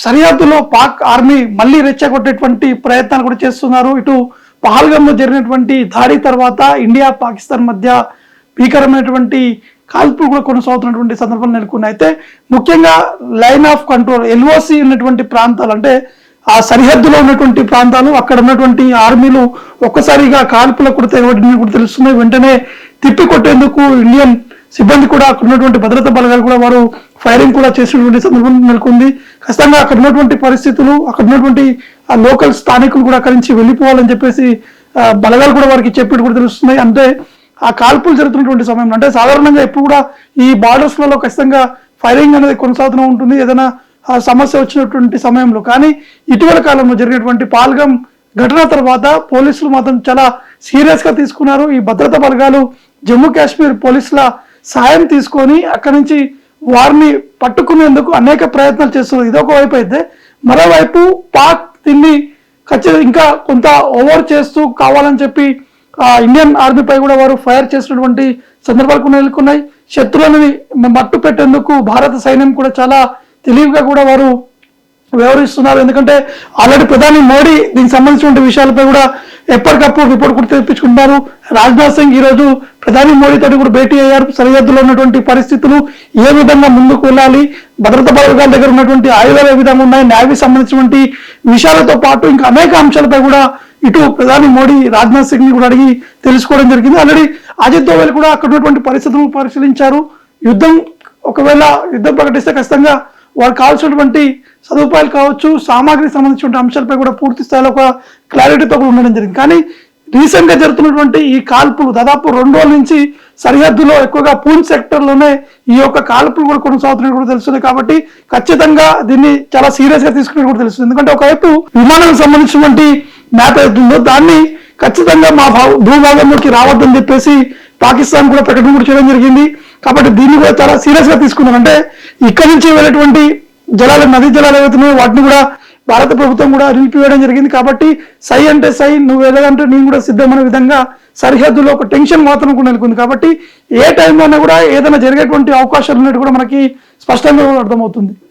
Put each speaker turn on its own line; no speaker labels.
సరిహద్దులో పాక్ ఆర్మీ మళ్ళీ రెచ్చగొట్టేటువంటి ప్రయత్నాలు కూడా చేస్తున్నారు. ఇటు పహల్గామ్లో జరిగినటువంటి దాడి తర్వాత ఇండియా పాకిస్తాన్ మధ్య భీకరమైనటువంటి కాల్పులు కూడా కొనసాగుతున్నటువంటి సందర్భాలు నెలకొన్నాయి. అయితే ముఖ్యంగా లైన్ ఆఫ్ కంట్రోల్ ఎల్ఓసి ఉన్నటువంటి ప్రాంతాలు, అంటే ఆ సరిహద్దులో ఉన్నటువంటి ప్రాంతాలు, అక్కడ ఉన్నటువంటి ఆర్మీలు ఒక్కసారిగా కాల్పులకు కూడా తెగబడినవి కూడా తెలుస్తున్నాయి. వెంటనే తిప్పికొట్టేందుకు ఇండియన్ సిబ్బంది కూడా అక్కడ ఉన్నటువంటి భద్రతా బలగాలు కూడా వారు ఫైరింగ్ కూడా చేసినటువంటి సందర్భం నెలకొంది. ఖచ్చితంగా అక్కడ ఉన్నటువంటి పరిస్థితులు, అక్కడ ఉన్నటువంటి లోకల్ స్థానికులు కూడా అక్కడి నుంచి వెళ్ళిపోవాలని చెప్పేసి బలగాలు కూడా వారికి చెప్పి కూడా తెలుస్తున్నాయి. అంటే ఆ కాల్పులు జరుగుతున్నటువంటి సమయంలో, అంటే సాధారణంగా ఎప్పుడు కూడా ఈ బార్డర్స్లలో ఖచ్చితంగా ఫైరింగ్ అనేది కొనసాగుతూనే ఉంటుంది ఏదైనా సమస్య వచ్చినటువంటి సమయంలో. కానీ ఇటీవల కాలంలో జరిగినటువంటి పహల్గామ్ ఘటన తర్వాత పోలీసులు మాత్రం చాలా సీరియస్ గా తీసుకున్నారు. ఈ భద్రతా బలగాలు జమ్మూ కాశ్మీర్ పోలీసుల సాయం తీసుకొని అక్కడి నుంచి వారిని పట్టుకునేందుకు అనేక ప్రయత్నాలు చేస్తున్నారు. ఇదొక వైపు అయితే, మరోవైపు పాక్ దీన్ని ఖచ్చితంగా ఇంకా కొంత ఓవర్ చేస్తూ కావాలని చెప్పి ఇండియన్ ఆర్మీపై కూడా వారు ఫైర్ చేసినటువంటి సందర్భాలు నెలకొన్నాయి. శత్రువులని మట్టు పెట్టేందుకు భారత సైన్యం కూడా చాలా తెలివిగా కూడా వారు వ్యవహరిస్తున్నారు. ఎందుకంటే ఆల్రెడీ ప్రధాని మోడీ దీనికి సంబంధించిన విషయాలపై కూడా ఎప్పటికప్పుడు రిపోర్ట్ కూడా తెప్పించుకుంటారు. రాజ్నాథ్ సింగ్ ఈ రోజు ప్రధాని మోడీ తోటి కూడా భేటీ అయ్యారు. సరిహద్దులో ఉన్నటువంటి పరిస్థితులు ఏ విధంగా ముందుకు వెళ్ళాలి, భద్రతా బలగాల దగ్గర ఉన్నటువంటి ఆయుధాలు ఏ విధంగా ఉన్నాయి, నేవీ సంబంధించినటువంటి విషయాలతో పాటు ఇంకా అనేక అంశాలపై కూడా ఇటు ప్రధాని మోడీ రాజ్నాథ్ సింగ్ ని కూడా అడిగి తెలుసుకోవడం జరిగింది. ఆల్రెడీ అజిత్ దోవల్ కూడా అక్కడ ఉన్నటువంటి పరిస్థితులను పరిశీలించారు. ఒకవేళ యుద్ధం ప్రకటిస్తే ఖచ్చితంగా వారికి కావాల్సినటువంటి సదుపాయాలు కావచ్చు, సామాగ్రికి సంబంధించిన అంశాలపై కూడా పూర్తి స్థాయిలో ఒక క్లారిటీతో కూడా ఉండడం జరిగింది. కానీ రీసెంట్ గా జరుగుతున్నటువంటి ఈ కాల్పులు దాదాపు 2 రోజుల నుంచి సరిహద్దులో ఎక్కువగా పూంచ్ సెక్టర్ లోనే ఈ యొక్క కాల్పులు కూడా కొనసాగుతున్నట్టు కూడా తెలుస్తుంది. కాబట్టి ఖచ్చితంగా దీన్ని చాలా సీరియస్ గా తీసుకున్నట్టు కూడా తెలుస్తుంది. ఎందుకంటే ఒకవైపు విమానానికి సంబంధించినటువంటి మ్యాప్ అవుతుందో దాన్ని ఖచ్చితంగా మా భూభాగంలోకి రావద్దని చెప్పేసి పాకిస్తాన్ కూడా ప్రకటన కూడా చేయడం జరిగింది. కాబట్టి దీన్ని కూడా చాలా సీరియస్ గా తీసుకున్నారు. అంటే ఇక్కడి నుంచి వెళ్ళేటువంటి జలాలు, నదీ జలాలు ఏవైతున్నాయో వాటిని కూడా భారత ప్రభుత్వం కూడా నిలిపివేయడం జరిగింది. కాబట్టి సై అంటే సై, నువ్వు ఎలాగంటే నేను కూడా సిద్ధమైన విధంగా సరిహద్దులో ఒక టెన్షన్ వాతావరణం కూడా నెలకొంది. కాబట్టి ఏ టైంలోనే కూడా ఏదైనా జరిగేటువంటి అవకాశాలు ఉన్నట్టు కూడా మనకి స్పష్టంగా అర్థమవుతుంది.